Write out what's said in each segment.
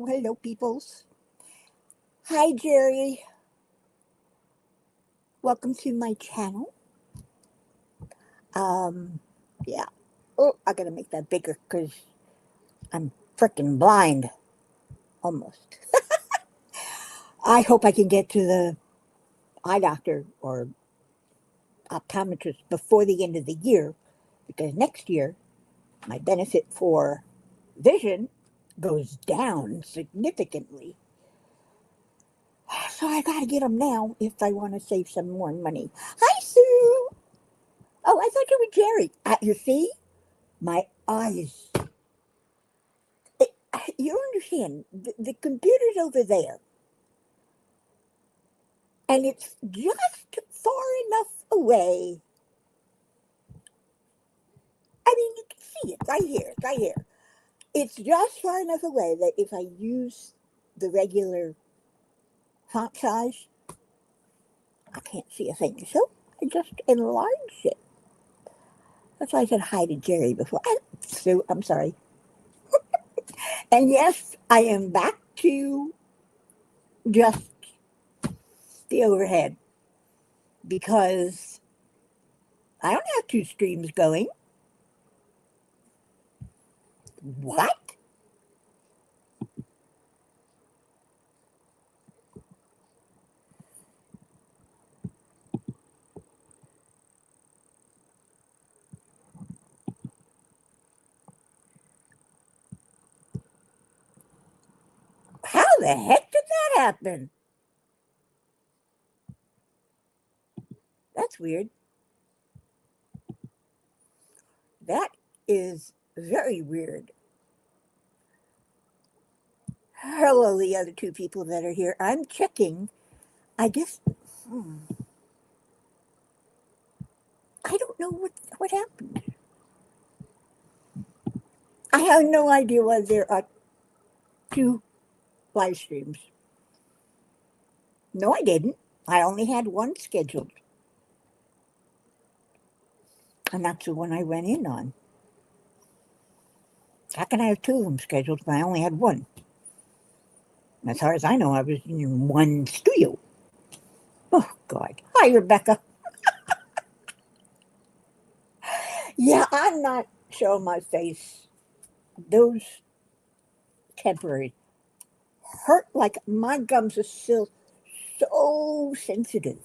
hello, peoples. Hi, Jerry. Welcome to my channel. Um, yeah. Oh, I gotta make that bigger because I'm freaking blind. Almost. I hope I can get to the eye doctor or optometrist before the end of the year because next year my benefit for vision goes down significantly. So I gotta get them now if I want to save some more money. Hi, Sue. Oh, I thought you were Jerry. You see, my eyes. You don't understand. The computer's over there, and it's just far enough away. I mean, you can see it right here. It's right here. It's just far enough away that if I use the regular font size, I can't see a thing. So I just enlarge it. That's why I said hi to Jerry before. Sue, I'm sorry. And yes, I am back to just the overhead because I don't have two streams going. What? How the heck did that happen? That's weird. That is very weird. Hello, the other two people that are here. I'm checking. I guess. I don't know what happened. I have no idea why there are two live streams. No, I didn't. I only had one scheduled. And that's the one I went in on. How can I have two of them scheduled if I only had one? As far as I know, I was in one studio. Oh, God. Hi, Rebecca. Yeah, I'm not showing my face. Those temporary hurt like my gums are still so sensitive.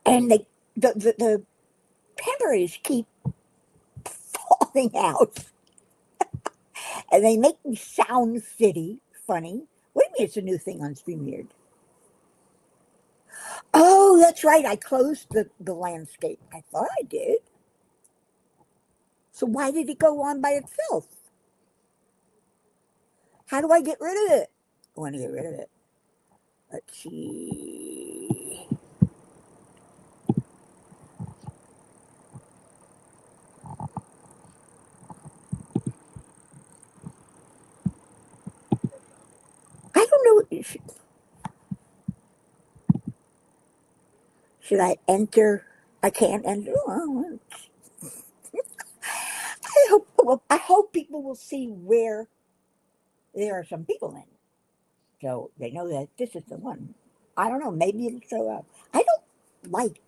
And the temporaries keep falling out. And they make me sound funny. What do you mean it's a new thing on StreamYard? Oh, that's right. I closed the landscape. I thought I did. So why did it go on by itself? How do I get rid of it? I want to get rid of it. Let's see. I don't know. Should I enter? I can't enter. Oh, I hope people will see where there are some people in, so they know that this is the one. I don't know. Maybe it'll show up. I don't like.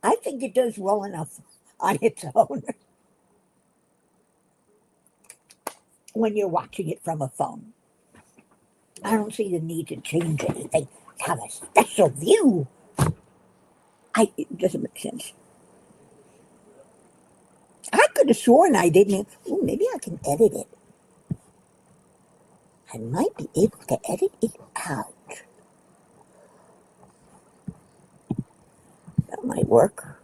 I think it does well enough on its own when you're watching it from a phone. I don't see the need to change anything. Have a special view. It doesn't make sense. I could have sworn I didn't. Ooh, maybe I can edit it. I might be able to edit it out. That might work.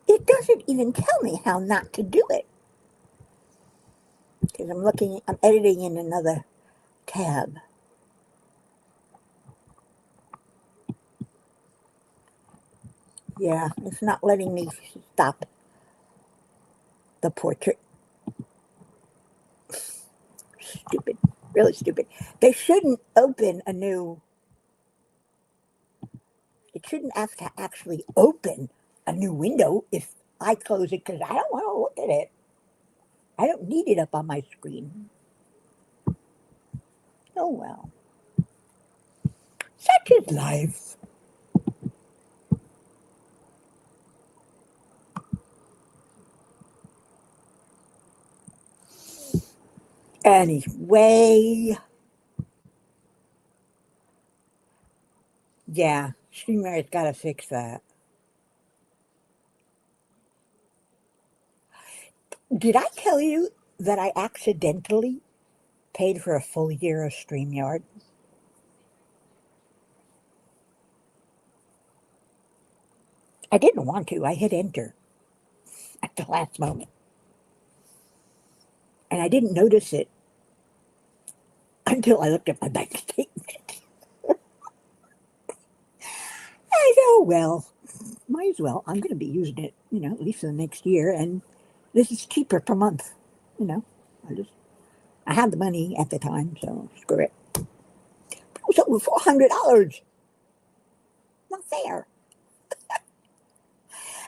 It doesn't even tell me how not to do it. Because I'm editing in another tab. Yeah, it's not letting me stop the portrait. Stupid. Really stupid. They shouldn't open a new shouldn't have to actually open a new window if I close it because I don't want to look at it. I don't need it up on my screen. Oh well. Such is life. Anyway, yeah, StreamYard's got to fix that. Did I tell you that I accidentally paid for a full year of StreamYard? I didn't want to. I hit enter at the last moment. And I didn't notice it until I looked at my bank statement. I know, well, might as well. I'm going to be using it, at least for the next year. And this is cheaper per month. You know, I had the money at the time, so screw it. It was over $400. Not fair.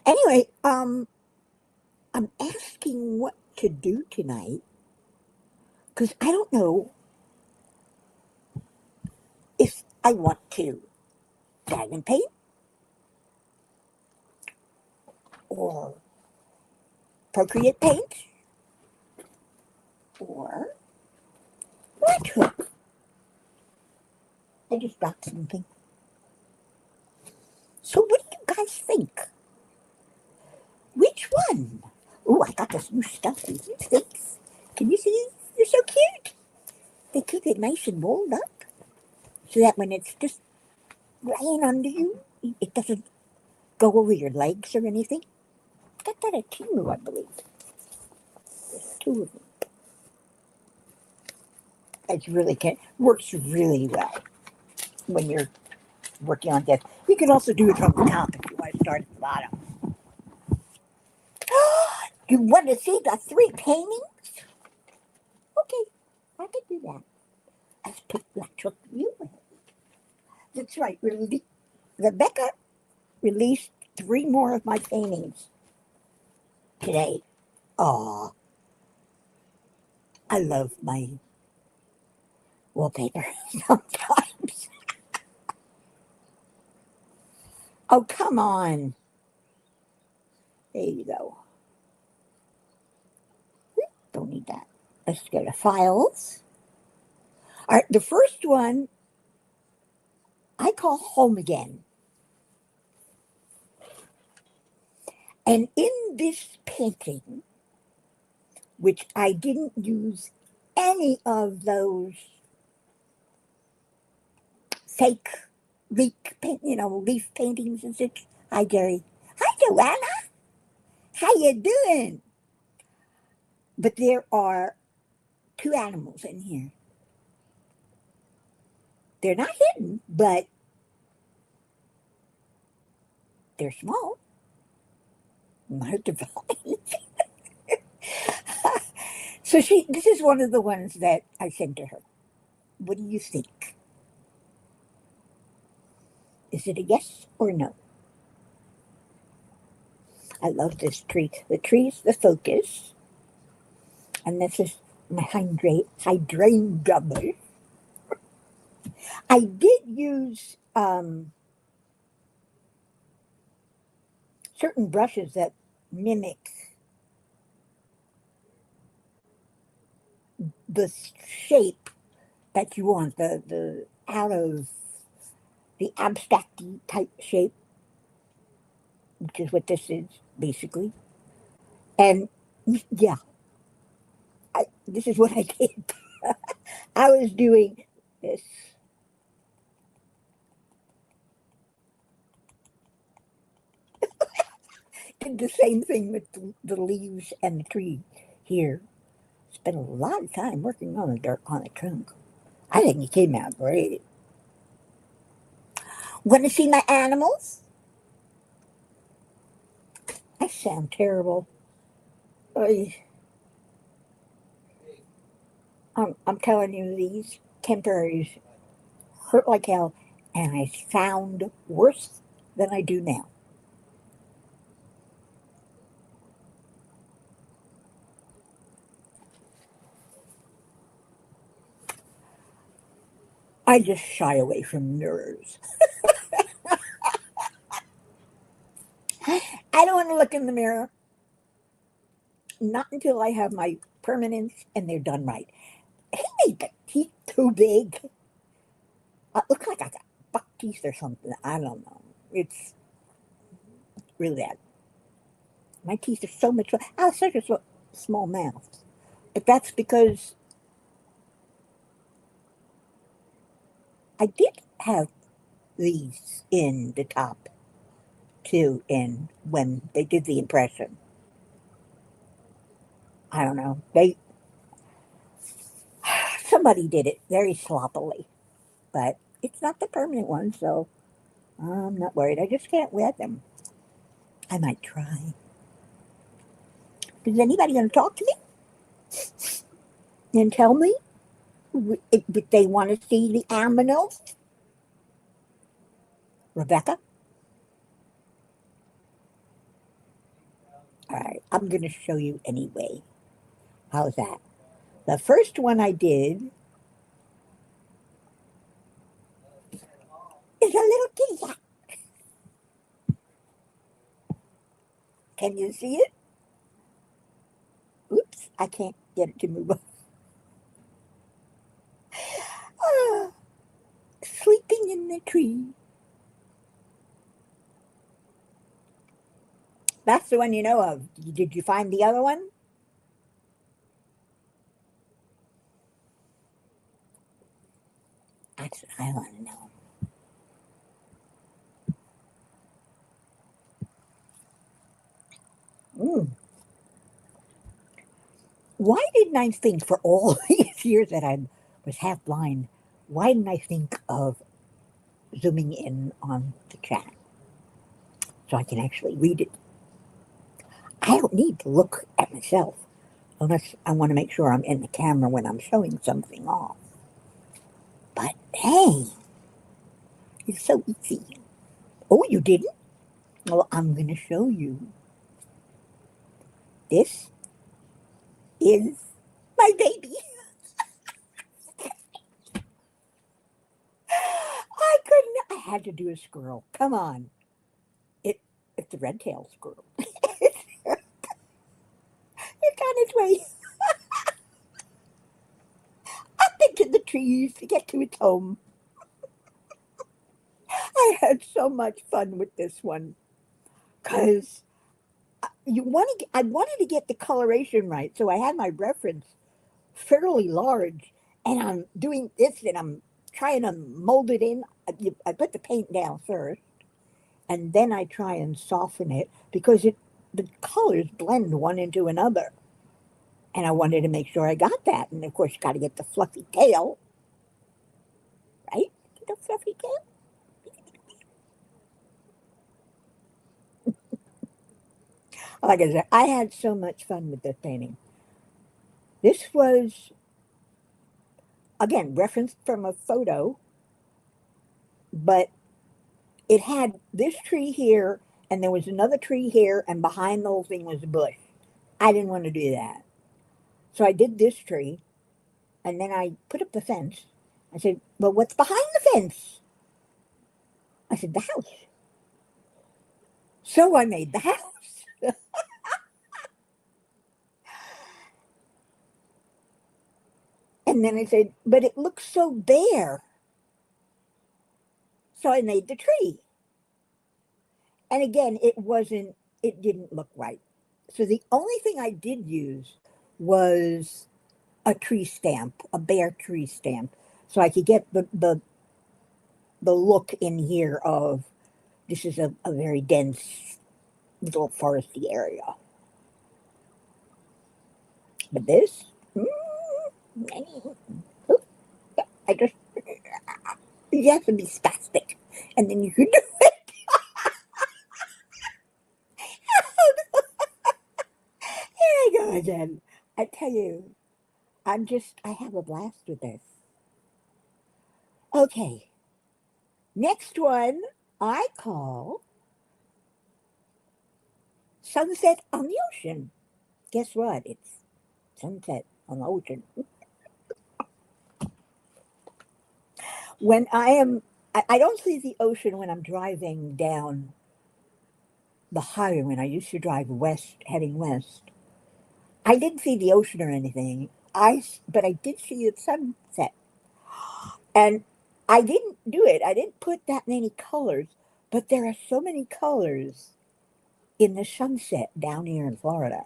Anyway, I'm asking what to do tonight because I don't know if I want to diamond paint or Procreate paint or Latch Hook. I just dropped something. So what do you guys think? Which one? Oh, I got this new stuff in these things. Can you see? They're so cute. They keep it nice and rolled up so that when it's just lying under you, it doesn't go over your legs or anything. Got that at Timu, I believe. There's two of them. It really works really well when you're working on this. You can also do it from the top if you want to start at the bottom. You want to see the 3 paintings? Okay, I can do that. Let's put Latch Hook view in. That's right. Rebecca released 3 more of my paintings today. Aw, I love my wallpaper sometimes. Oh, come on. There you go. Don't need that. Let's go to files. All right, the first one I call Home Again. And in this painting, which I didn't use any of those fake leaf paintings and such. Hi, Jerry. Hi, Joanna. How you doing? But there are 2 animals in here. They're not hidden, but they're small. Hard to find. So this is one of the ones that I sent to her. What do you think? Is it a yes or no? I love this tree. The tree's the focus. And this is my hydrangea. I did use certain brushes that mimic the shape that you want, the out of the abstract type shape, which is what this is basically. And yeah, this is what I did. I was doing this. Did the same thing with the leaves and the tree here. Spent a lot of time working on the trunk. I think it came out great. Want to see my animals? I sound terrible. I'm telling you, these temporaries hurt like hell, and I sound worse than I do now. I just shy away from mirrors. I don't want to look in the mirror. Not until I have my permanents and they're done right. He made the teeth too big. I look like I got buck teeth or something. I don't know. It's really bad. My teeth are so much. I have such a small mouth. But that's because I did have these in the top too in when they did the impression. I don't know. They somebody did it very sloppily, but it's not the permanent one, so I'm not worried. I just can't wear them. I might try. Is anybody going to talk to me and tell me if they want to see the aminos? Rebecca? All right, I'm going to show you anyway. How's that? The first one I did is a little kitty cat. Can you see it? Oops, I can't get it to move. Ah, sleeping in the tree. That's the one you know of. Did you find the other one? That's what I want to know. Mm. Why didn't I think for all these years that I was half blind? Why didn't I think of zooming in on the chat so I can actually read it? I don't need to look at myself unless I want to make sure I'm in the camera when I'm showing something off. But hey, it's so easy. Oh, you didn't? Well, I'm going to show you. This is my baby. I couldn't. I had to do a squirrel. Come on. It's a red-tailed squirrel. It's on its way up into the trees to get to its home. I had so much fun with this one because I wanted to get the coloration right, so I had my reference fairly large, and I'm doing this, and I'm trying to mold it in. I put the paint down first, and then I try and soften it because the colors blend one into another. And I wanted to make sure I got that. And of course, you got to get the fluffy tail, right? The fluffy tail. Like I said, I had so much fun with this painting. This was, again, referenced from a photo, but it had this tree here, and there was another tree here, and behind the whole thing was a bush. I didn't want to do that. So I did this tree, and then I put up the fence. I said, well, what's behind the fence? I said, the house. So I made the house. And then I said, but it looks so bare. So I made the tree. And again, it didn't look right. So the only thing I did use was a tree stamp, a bare tree stamp. So I could get the look in here of this is a very dense little foresty area. But this, I just, you have to be spastic. And then you can do it. Here I go again. I tell you, I have a blast with this. Okay, next one I call sunset on the ocean. Guess what? It's sunset on the ocean. When I don't see the ocean when I'm driving down the highway. When I used to drive west, heading west, I didn't see the ocean or anything. But I did see the sunset, and I didn't do it. I didn't put that many colors, but there are so many colors in the sunset down here in Florida.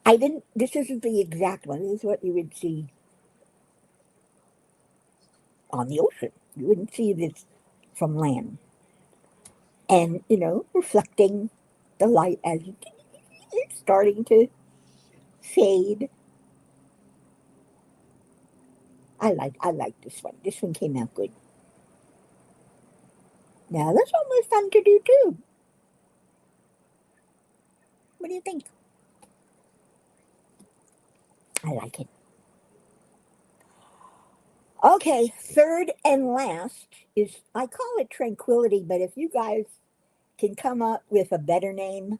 I didn't. This isn't the exact one. This is what you would see on the ocean. You wouldn't see this from land, and reflecting the light as it's starting to fade. I like this one. This one came out good. Now this one was fun to do too. What do you think? I like it. Okay, third and last is, I call it tranquility, but if you guys can come up with a better name,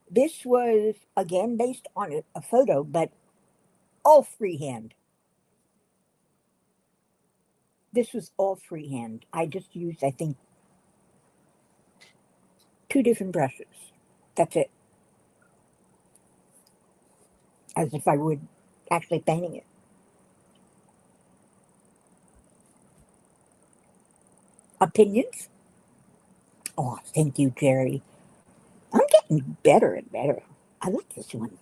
this was again based on a photo, but all freehand. This was all freehand. I just used, I think, two different brushes. That's it. As if I would actually painting it. Opinions? Oh, thank you, Jerry. I'm getting better and better. I like this one.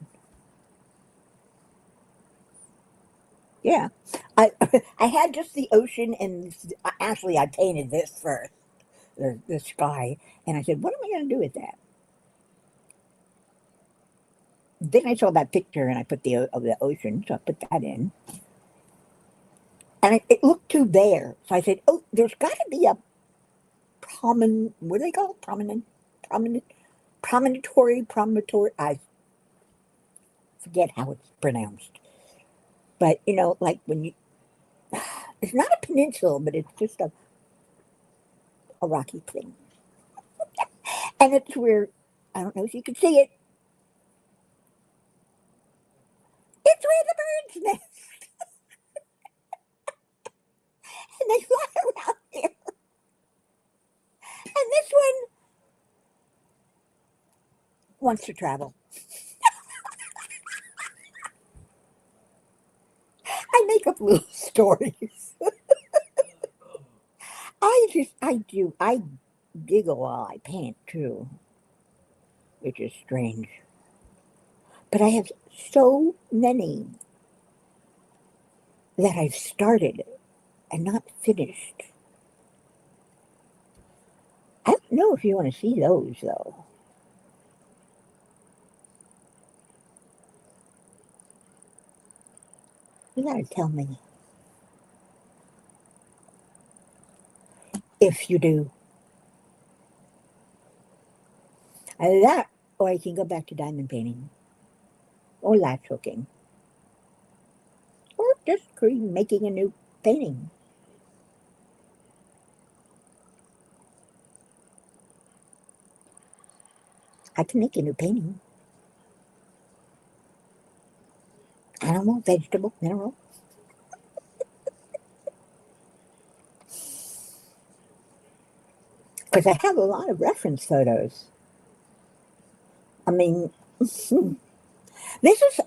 Yeah. I I had just the ocean, and actually I painted this first, the sky, and I said, what am I going to do with that? Then I saw that picture and I put of the ocean, so I put that in. And it looked too bare. So I said, oh, there's got to be a what do they call it? Prominent, promontory. I forget how it's pronounced. But, like when you, it's not a peninsula, but it's just a rocky thing. And it's where, I don't know if you can see it, it's where the birds nest. And they fly around here. And this one wants to travel. I make up little stories. I giggle while I paint too, which is strange. But I have so many that I've started and not finished. I don't know if you want to see those though. You gotta tell me if you do. Either that, or I can go back to diamond painting, or latch hooking, or just making a new painting. I can make a new painting. Animal, vegetable, mineral. Because I have a lot of reference photos. I mean, this is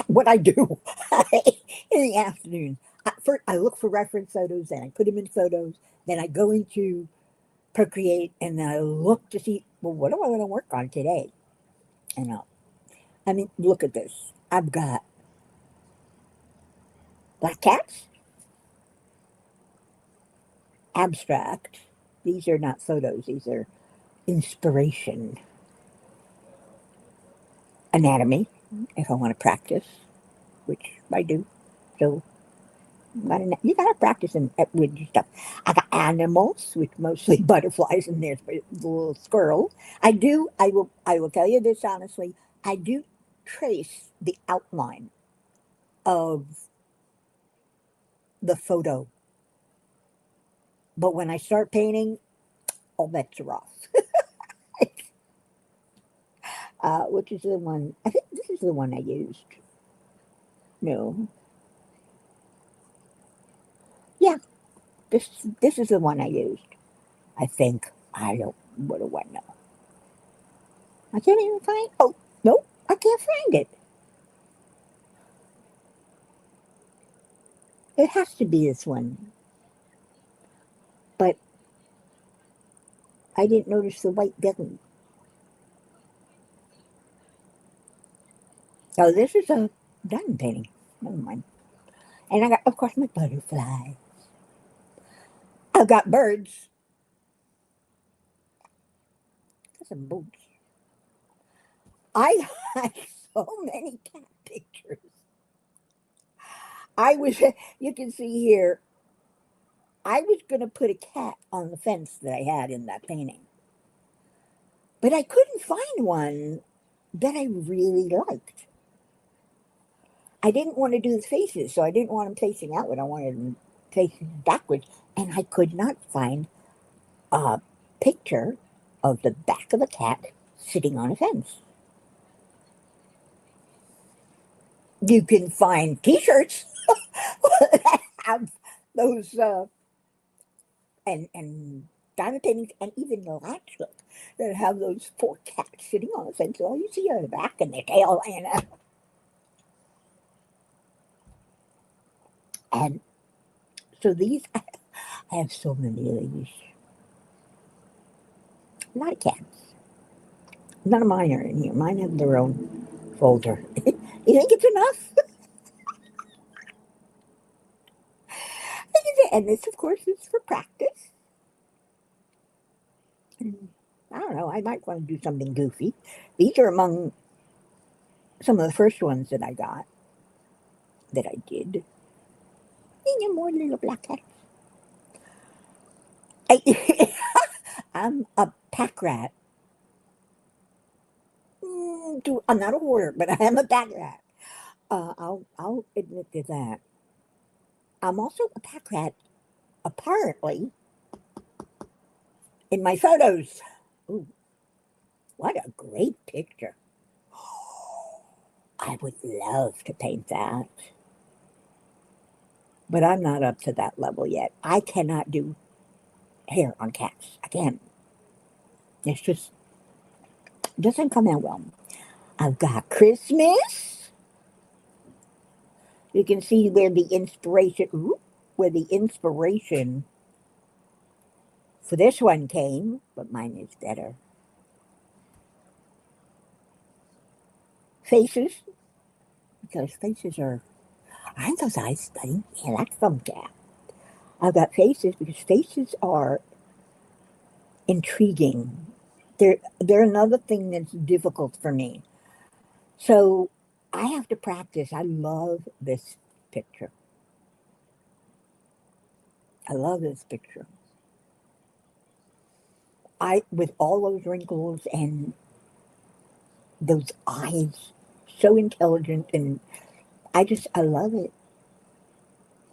what I do in the afternoon. First, I look for reference photos, and I put them in photos. Then I go into Procreate, and then I look to see, well, what do I want to work on today? And I mean, look at this. I've got black cats, abstract. These are not photos. These are inspiration. Anatomy, if I want to practice, which I do. So you gotta practice with your stuff. I got animals, which mostly butterflies, and there's the little squirrel. I do. I will tell you this honestly. I do trace the outline of the photo, but when I start painting, all bets are off. which is the one, I think this is the one I used. No. Yeah, this is the one I used. I think. I don't, what do I know? I can't even find, oh, nope, I can't find it. It has to be this one. But I didn't notice the white belly. Oh, this is a diamond painting. Never mind. And I got, of course, my butterfly. I've got birds. Got some boots. I got so many cat pictures. I was, you can see here, I was going to put a cat on the fence that I had in that painting. But I couldn't find one that I really liked. I didn't want to do the faces, so I didn't want them facing outward. I wanted them facing backwards. And I could not find a picture of the back of a cat sitting on a fence. You can find T-shirts that have those and diamond paintings, and even the Latch Hook that have those poor cats sitting on the fence. All you see are the back and their tail, and so these, I have so many of these. A lot of cats. None of mine are in here. Mine have their own folder. You think it's enough? And this, of course, is for practice. And I don't know. I might want to do something goofy. These are among some of the first ones that I got, that I did. And more little black cats. I, I'm a pack rat. I'm not a hoarder, but I am a pack rat. I'll admit to that. I'm also a pack rat, apparently, in my photos. Ooh, what a great picture. I would love to paint that. But I'm not up to that level yet. I cannot do hair on cats. I can't. It's just, doesn't come out well. I've got Christmas. You can see where the inspiration, where the inspiration for this one came, but mine is better. Faces, because faces are, aren't those eyes stunning? Yeah, that's some cat. I've got faces because faces are intriguing. They're another thing that's difficult for me. So I have to practice. I love this picture. I love this picture. I, with all those wrinkles and those eyes, so intelligent, and I love it.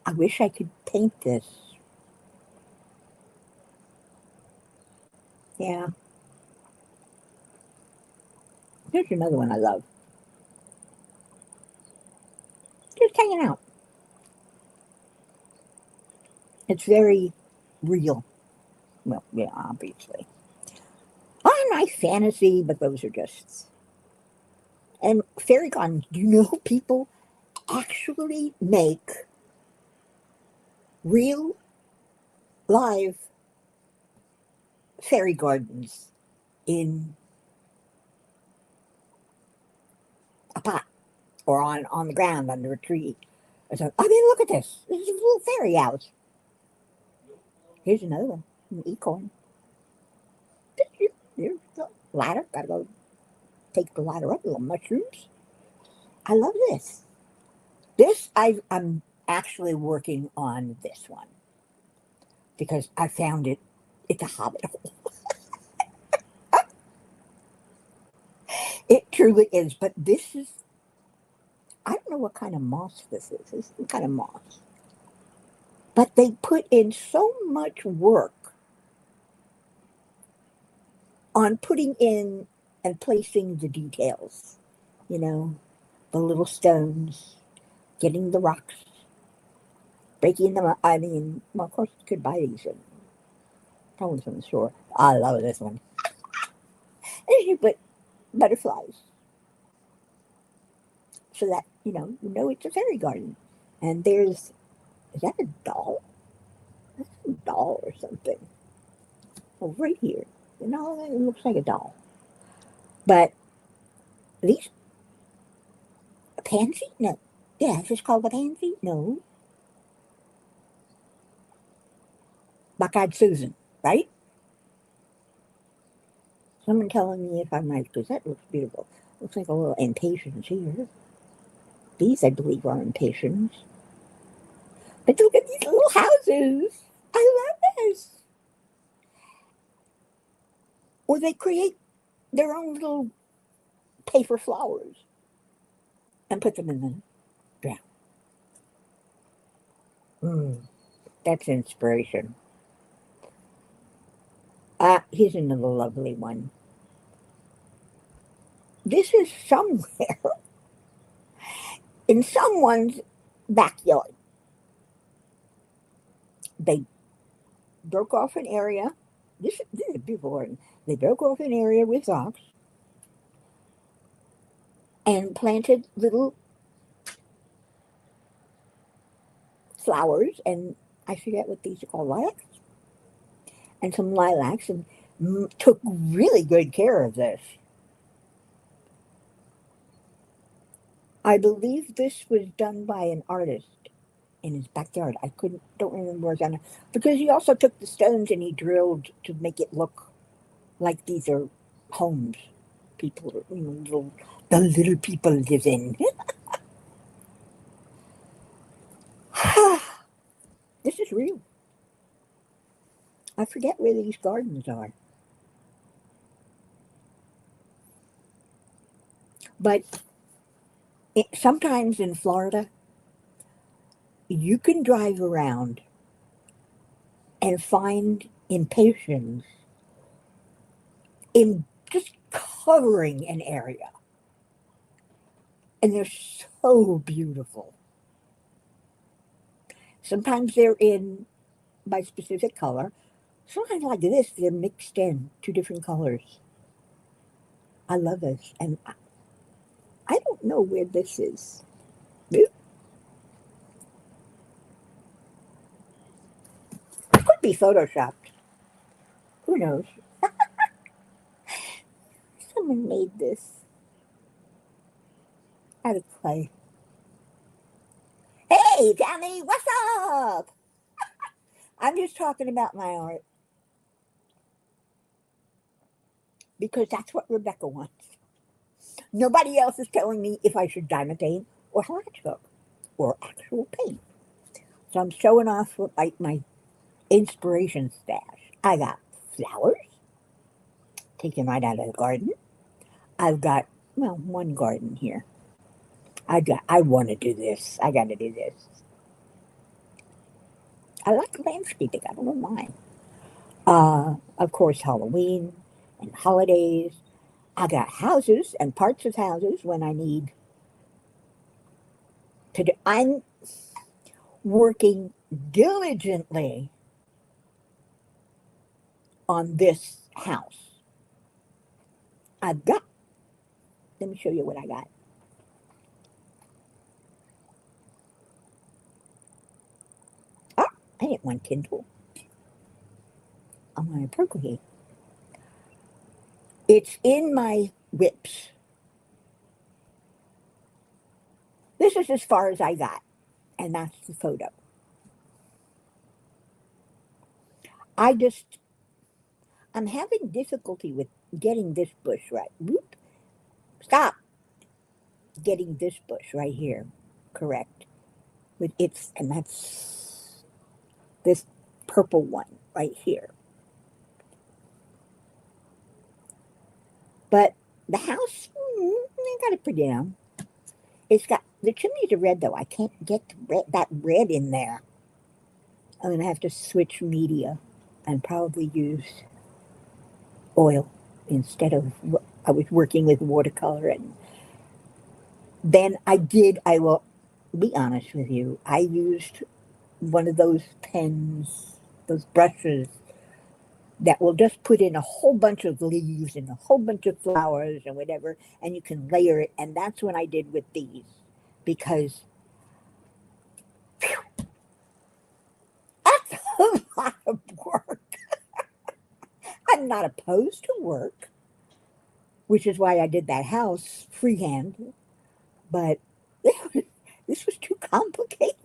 I wish I could paint this. Yeah. Here's another one I love. Just hanging out. It's very real. Well, yeah, obviously. Oh, nice fantasy, but those are just. And fairy gardens. Do you know people actually make real, live fairy gardens in a pot or on the ground under a tree? So, I mean, look at this. This is a little fairy house. Here's another one, an acorn. Here's the ladder. Gotta go take the ladder up. Little mushrooms. I love this. I'm actually working on this one because I found it. It's a hobbit hole. It truly is. But this is, I don't know what kind of moss this is. This is some kind of moss. But they put in so much work on putting in and placing the details, you know, the little stones, getting the rocks, breaking them up. I mean, well, of course, you could buy these probably from the store. I love this one. And you put butterflies so that, you know it's a fairy garden. And is that a doll? That's a doll or something. Oh, right here. No, it looks like a doll. But these, a pansy? No. Yeah, is this called a pansy? No. Buckeyed Susan, right? Someone telling me if I'm right, because that looks beautiful. Looks like a little impatiens here. These, I believe, are impatiens. But look at these little houses. I love this. Or they create their own little paper flowers and put them in the ground. That's inspiration. Here's another lovely one. This is somewhere in someone's backyard. They broke off an area. This is a beautiful garden. They broke off an area with rocks and planted little flowers, and I forget what these are called, lilacs, and some lilacs, and took really good care of this. I believe this was done by an artist in his backyard. Don't remember where it's on, because he also took the stones and he drilled to make it look like these are homes people, the little people live in. This is real. I forget where these gardens are, but sometimes in Florida, you can drive around and find impatiens in just covering an area, and they're so beautiful. Sometimes they're in by specific color. Sometimes like this, they're mixed in two different colors. I love this, and I don't know where this is. It could be photoshopped. Who knows? Someone made this out of clay. Hey, Tammy, what's up? I'm just talking about my art because that's what Rebecca wants. Nobody else is telling me if I should diamond paint or Latch Hook or actual paint. So I'm showing off what, like, my inspiration stash. I got flowers taken right out of the garden. I've got, well, one garden here. I want to do this. I got to do this. I like landscaping. I don't know why. Of course, Halloween and holidays. I got houses and parts of houses when I need to do. I'm working diligently on this house. I've got, let me show you what I got. Oh, I didn't want Kindle. I'm going to Procreate. It's in my whips. This is as far as I got, and that's the photo. I just, I'm having difficulty with getting this bush right. Whoop, stop. Getting this bush right here correct. With its, and that's this purple one right here. But the house, I got it pretty down. It's got, the chimneys are red though. I can't get that red in there. I'm going to have to switch media and probably use oil instead of I was working with watercolor, and then I will be honest with you, I used one of those pens, those brushes that will just put in a whole bunch of leaves and a whole bunch of flowers and whatever, and you can layer it. And that's what I did with these, because that's a lot of work. I'm not opposed to work, which is why I did that house freehand, but this was too complicated.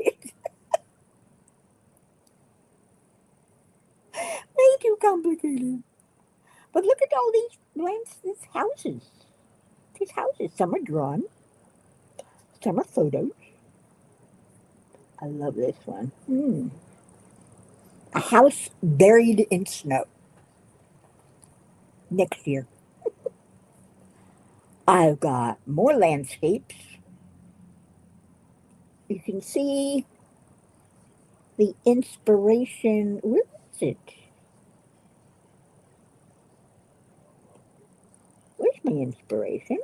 Way too complicated. But look at all these houses. These houses. Some are drawn, some are photos. I love this one. A house buried in snow. Next year. I've got more landscapes. You can see the inspiration. Where is it? Where's my inspiration?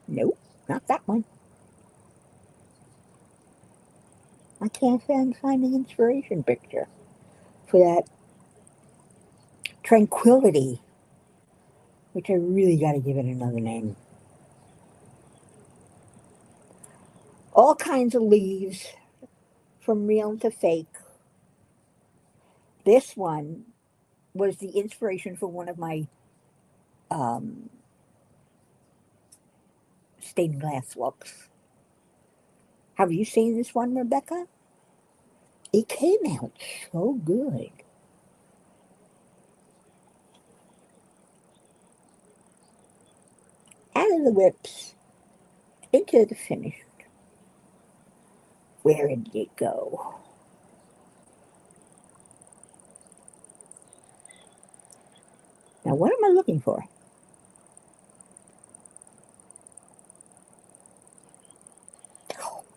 Nope, not that one. I can't find the inspiration picture for that tranquility, which I really got to give it another name. All kinds of leaves, from real to fake. This one was the inspiration for one of my um, stained glass looks. Have you seen this one, Rebecca? It came out so good. Out of the whips, into the finished. Where did it go? Now, what am I looking for?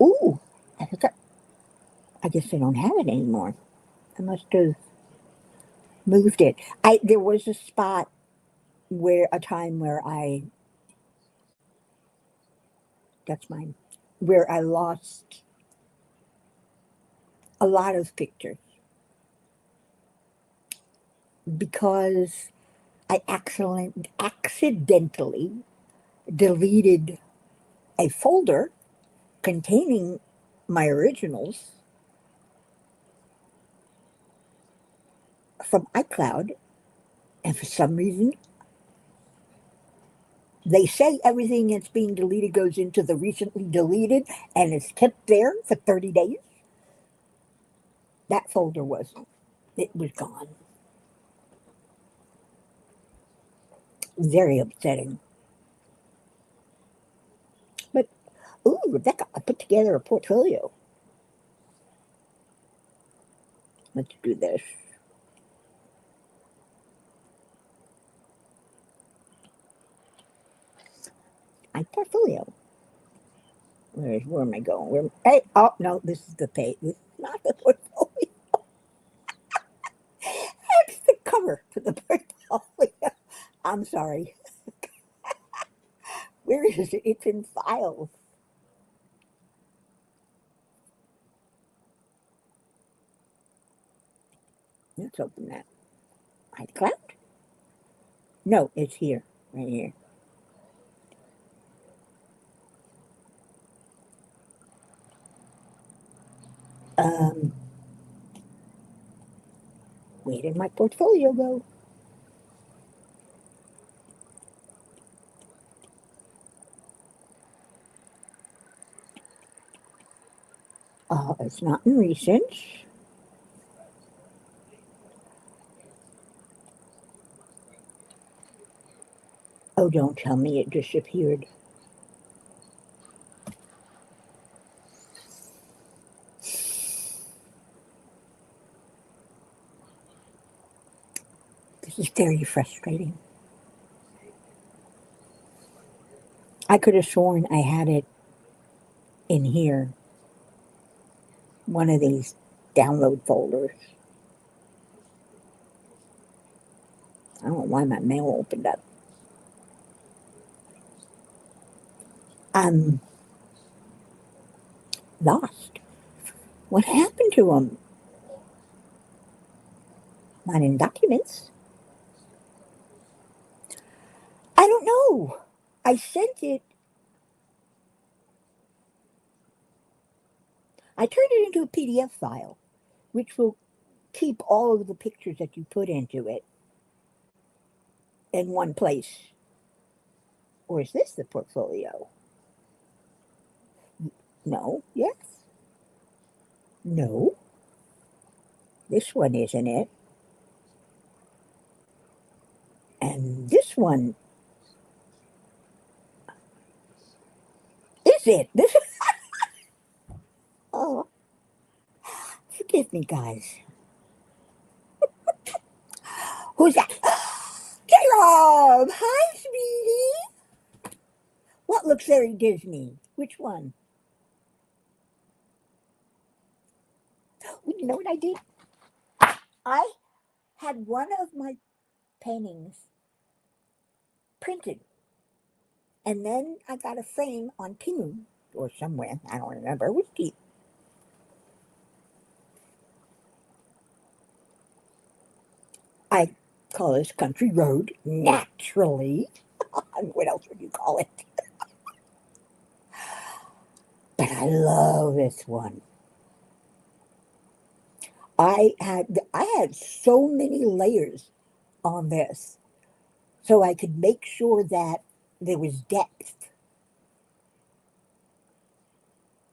Ooh, I forgot. I guess I don't have it anymore. I must have moved it. There was a spot where a time where I that's mine where I lost a lot of pictures because I accidentally deleted a folder containing my originals from iCloud, and for some reason they say everything that's being deleted goes into the recently deleted and is kept there for 30 days. That folder wasn't. It was gone. Very upsetting. But, ooh, Rebecca, I put together a portfolio. Let's do this. My portfolio. Where am I going? Hey, oh, no, this is the page. This is not the portfolio. That's the cover for the portfolio. I'm sorry. Where is it? It's in files. Let's open that. iCloud? No, it's here. Right here. Um, where did my portfolio go? It's not in recent. Oh, don't tell me it disappeared. This is very frustrating. I could have sworn I had it in here, one of these download folders. I don't know why my mail opened up. I'm lost. What happened to them? Not in documents. I don't know. I sent it. I turned it into a PDF file, which will keep all of the pictures that you put into it in one place. Or is this the portfolio? No. Yes. No. This one isn't it. And this one is it. This. Oh, forgive me, guys. Who's that? J-Rob! Hi, sweetie. What looks very Disney? Which one? You know what I did? I had one of my paintings printed, and then I got a frame on Temu or somewhere. I don't remember. It was cheap. I call this country road naturally. What else would you call it? But I love this one. I had so many layers on this, so I could make sure that there was depth.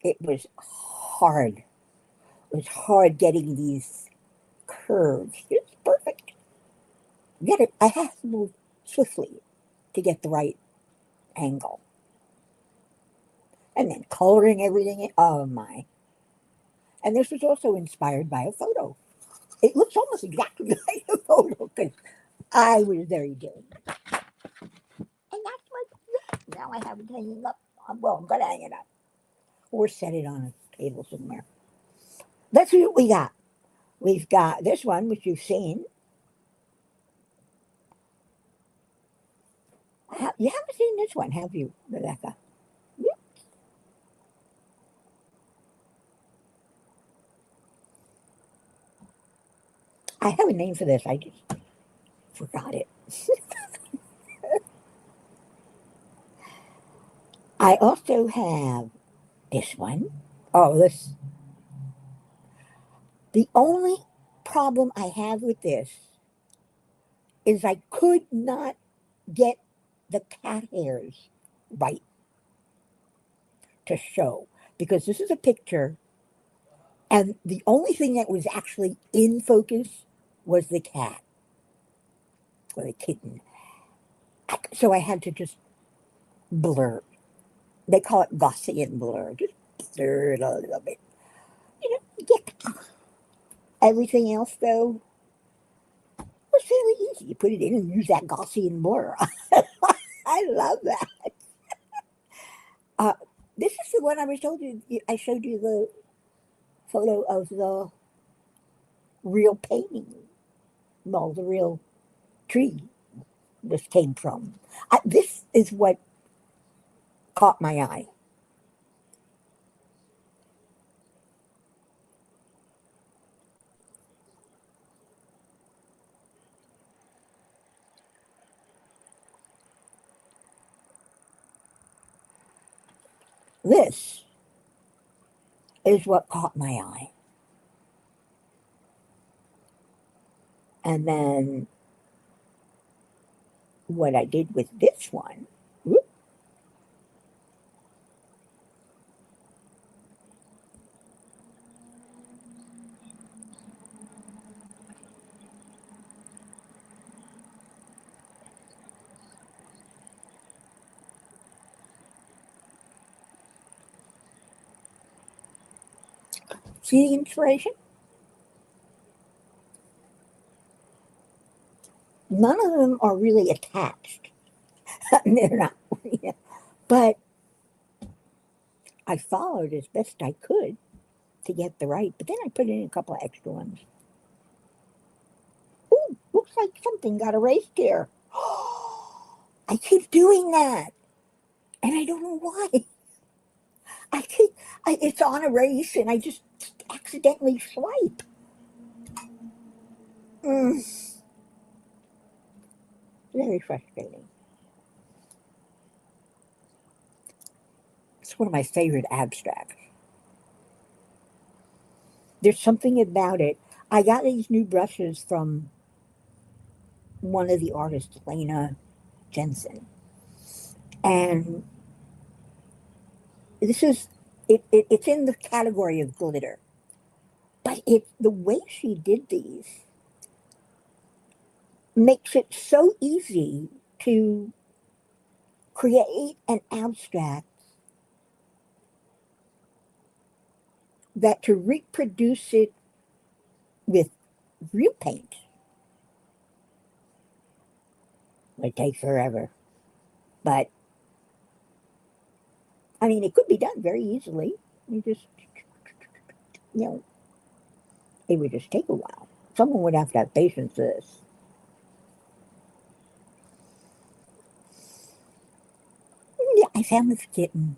It was hard. It was hard getting these curves. It's perfect. I have to move swiftly to get the right angle. And then coloring everything in. Oh my. And this was also inspired by a photo. It looks almost exactly like a photo because I was very doing it. And that's what, now I have it hanging up. Well, I'm going to hang it up or set it on a table somewhere. Let's see what we got. We've got this one, which you've seen. You haven't seen this one, have you, Rebecca? Yeah. I have a name for this. I just forgot it. I also have this one. Oh, this. The only problem I have with this is I could not get the cat hairs right to show because this is a picture, and the only thing that was actually in focus was the cat or the kitten. So I had to just blur. They call it Gaussian blur. Just blur it a little bit. Get everything else though was fairly easy. You put it in and use that Gaussian blur. I love that. Uh, this is the one I was told you. I showed you the photo of the real painting. Well, the real tree this came from. This is what caught my eye. This is what caught my eye. And then what I did with this one, whoop, see the inspiration? None of them are really attached. They're not. But I followed as best I could to get the right, but then I put in a couple of extra ones. Ooh, oops, like something got erased here. I keep doing that, and I don't know why. I keep, it's on erase, and I just accidentally swipe. Mm, very frustrating. It's one of my favorite abstracts. There's something about it. I got these new brushes from one of the artists, Lena Jensen, and this is it's in the category of glitter, but the way she did these makes it so easy to create an abstract that to reproduce it with real paint would take forever. But I mean, it could be done very easily. You just, you know, it would just take a while. Someone would have to have patience for this. Yeah, I found this kitten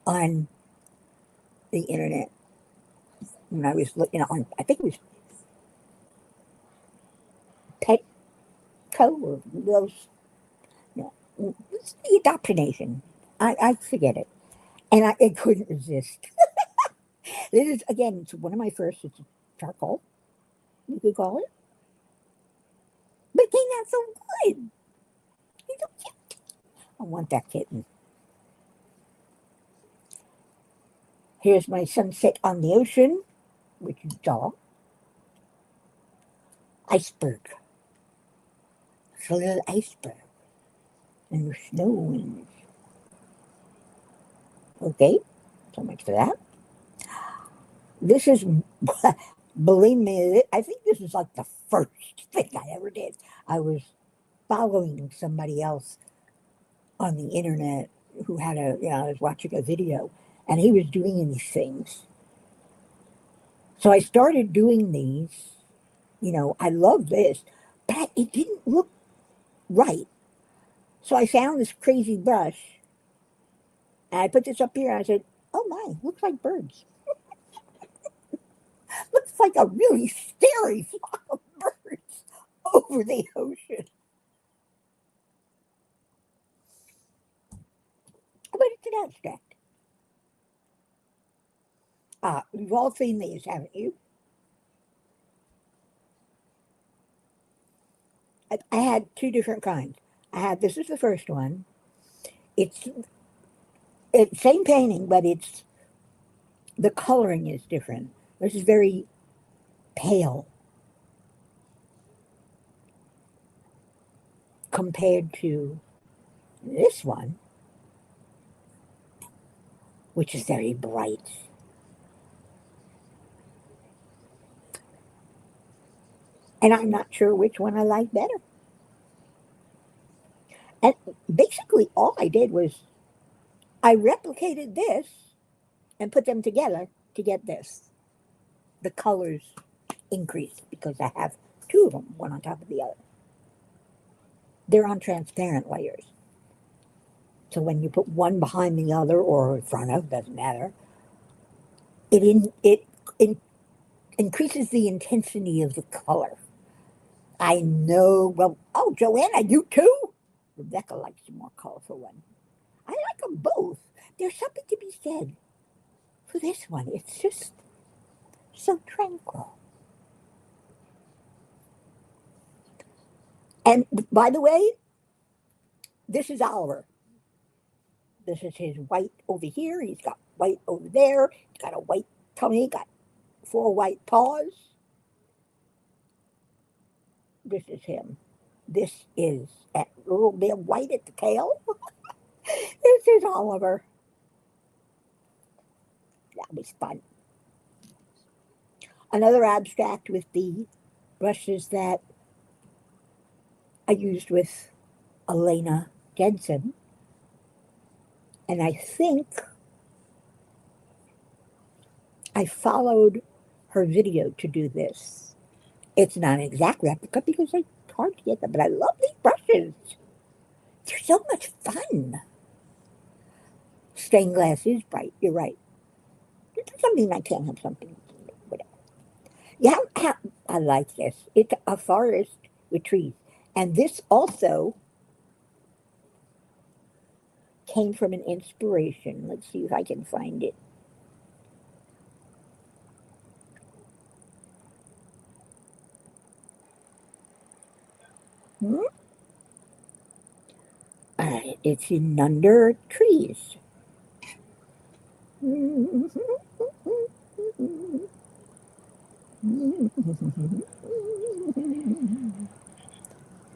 on the internet when I was looking on, I think it was Petco or those, you know, it's the adoptionation. I forget it. And I couldn't resist. This is, again, it's one of my first, it's charcoal, you could call it. But it came out so good. It's so cute. I want that kitten. Here's my sunset on the ocean, which is dog. Iceberg. It's a little iceberg. And there's snow in it. Okay, so much for that. This is, believe me, I think this is like the first thing I ever did. I was following somebody else on the internet who had I was watching a video and he was doing these things. So I started doing these. I love this, but it didn't look right. So I found this crazy brush and I put this up here and I said, oh my, looks like birds. Looks like a really scary flock of birds over the ocean. But it's an abstract. You've all seen these, haven't you? I had two different kinds. This is the first one. It's same painting, but the coloring is different. This is very pale compared to this one, which is very bright. And I'm not sure which one I like better. And basically, all I did was I replicated this and put them together to get this. The colors increased because I have two of them, one on top of the other. They're on transparent layers. So when you put one behind the other or in front of, doesn't matter, it increases the intensity of the color. I know, well, oh, Joanna, you too? Rebecca likes the more colorful one. I like them both. There's something to be said for this one. It's just so tranquil. And by the way, this is Oliver. This is his white over here. He's got white over there. He's got a white tummy, got four white paws. This is him. This is a little bit white at the tail. This is Oliver. That was fun. Another abstract with the brushes that I used with Elena Jensen. And I think I followed her video to do this. It's not an exact replica because I It's hard to get them, but I love these brushes. They're so much fun. Stained glass is bright. You're right. It doesn't mean I can't have something. Whatever. Yeah, I like this. It's a forest with trees. And this also came from an inspiration. Let's see if I can find it. Hmm? It's in under trees.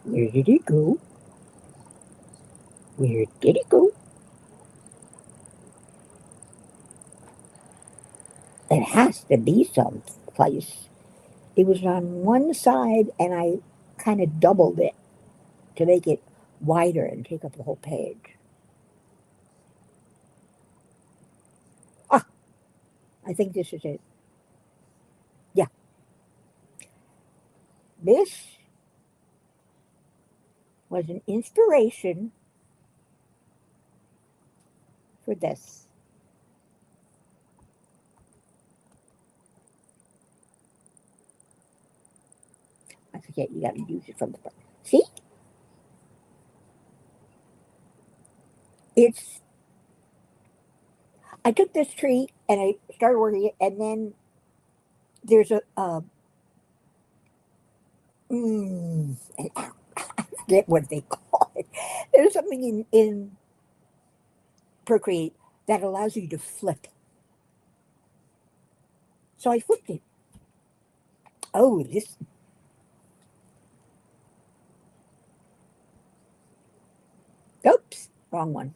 Where did it go? Where did it go? It has to be someplace. It was on one side, and I kind of doubled it to make it wider and take up the whole page. Ah, I think this is it. Yeah, this was an inspiration for this. I forget you got to use it from the front. See, it's. I took this tree and I started working it, and then there's a. I forget what they call it. There's something in Procreate that allows you to flip. So I flipped it. Oh, this. Oops, wrong one.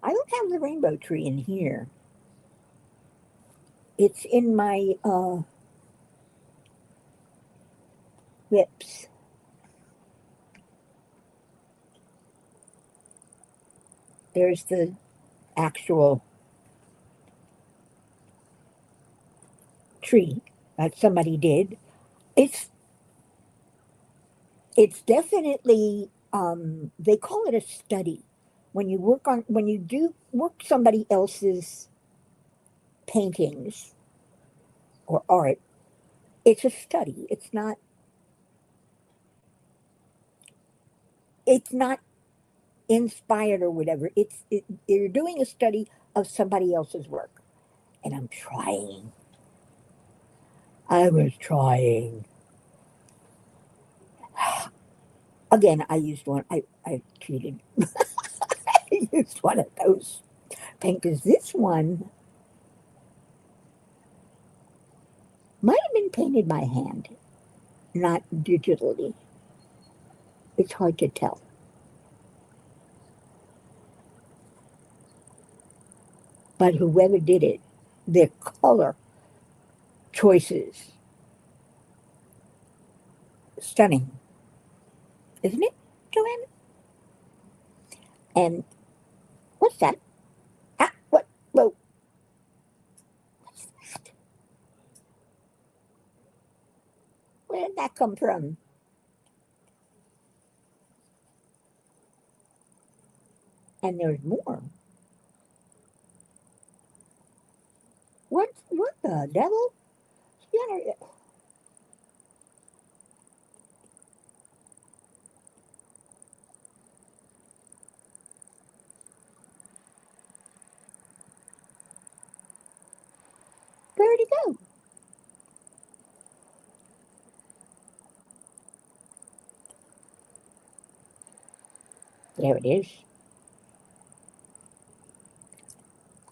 I don't have the rainbow tree in here. It's in my whips. There's the actual tree that somebody did. It's it's definitely they call it a study. When you do work somebody else's paintings or art, it's a study. It's not inspired or whatever. You're doing a study of somebody else's work. And I'm trying. I was trying. Again, I used one. I cheated. I used one of those painters. This one might have been painted by hand, not digitally. It's hard to tell. But whoever did it, their color choices, stunning, isn't it, Joanne? And what's that? Ah, what? Whoa, what's that? Where did that come from? And there's more. What the devil? Yeah, where'd it go? There it is.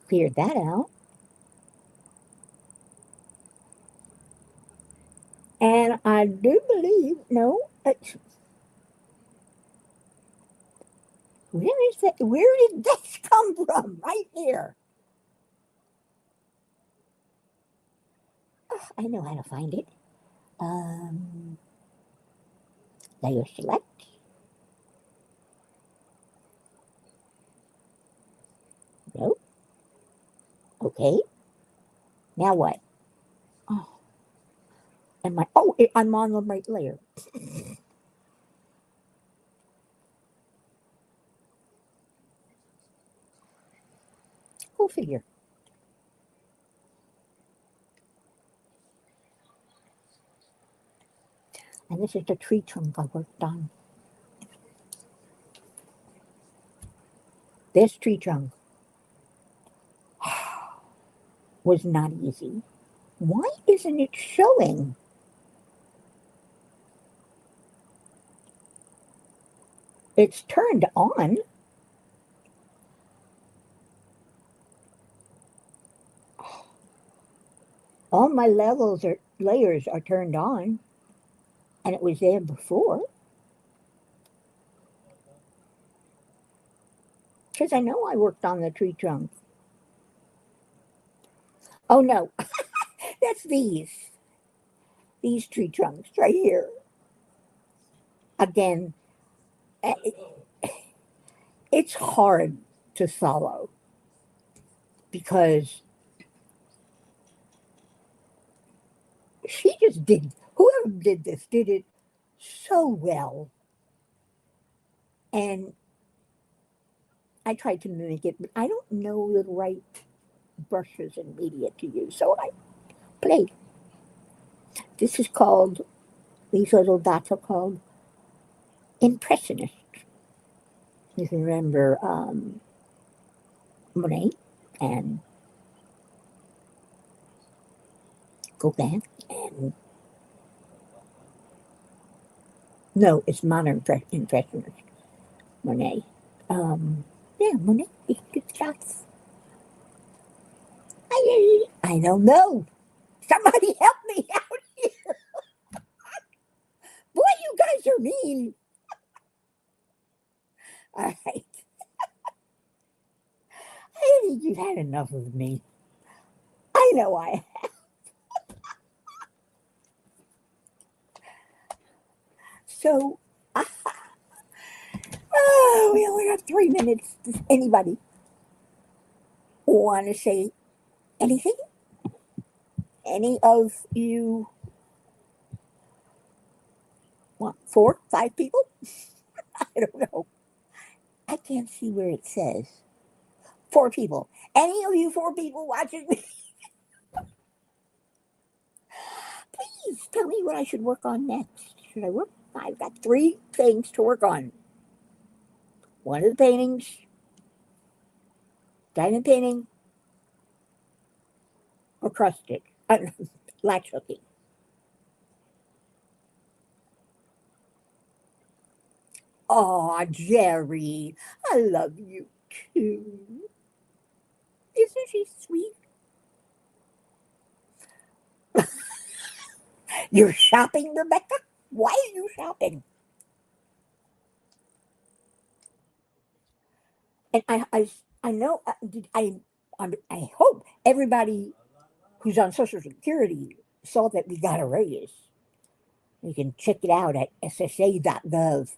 Cleared that out. And I do believe, no, where is that? Where did this come from? Right here. Oh, I know how to find it. Um, layer select. No. Okay. Now what? And I'm on the right layer. Go figure. And this is the tree trunk I worked on. This tree trunk was not easy. Why isn't it showing? It's turned on. All my layers are turned on, and it was there before. Because I know I worked on the tree trunk. Oh no, that's these tree trunks right here. Again, it's hard to follow because she just whoever did this did it so well. And I tried to mimic it, but I don't know the right brushes and media to use. So I played. This is called, these little dots are called impressionist. You can remember Monet and Gauguin and, no, it's modern impressionist, Monet. Yeah, Monet, good shots. I don't know. Somebody help me out here. Boy, you guys are mean. All right. I think you've had enough of me. I know I have. So, we only got 3 minutes. Does anybody want to say anything? Any of you want 4, 5 people? I don't know. I can't see where it says. 4 people. Any of you 4 people watching me? Please tell me what I should work on next. Should I work? I've got 3 things to work on. One of the paintings, diamond painting, or cross stitch, latch hooking. Oh, Jerry, I love you too. Isn't she sweet? You're shopping, Rebecca? Why are you shopping? And I know, I hope everybody who's on Social Security saw that we got a raise. You can check it out at ssa.gov.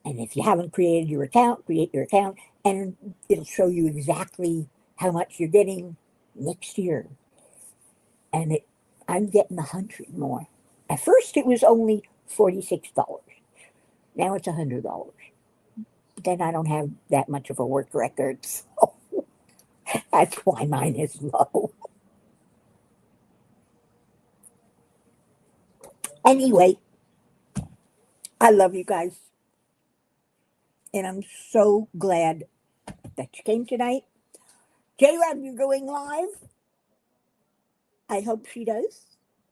And if you haven't created your account, create your account, and it'll show you exactly how much you're getting next year. And I'm getting 100 more. At first, it was only $46. Now it's $100. Then I don't have that much of a work record, so that's why mine is low. Anyway, I love you guys, and I'm so glad that you came tonight. J-Rob, you're going live. I hope she does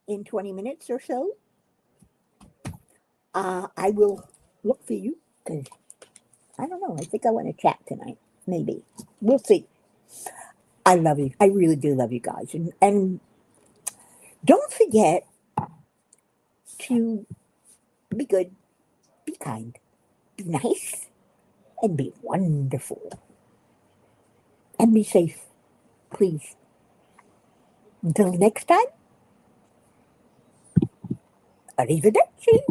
in 20 minutes or so. I will look for you because I don't know. I think I want to chat tonight. Maybe. We'll see. I love you. I really do love you guys. And don't forget to be good, be kind, be nice, and be wonderful. And be safe, please. Until next time, arrivederci.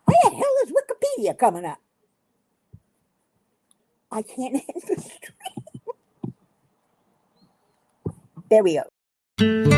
Bye, here coming up. I can't end the stream. There we go.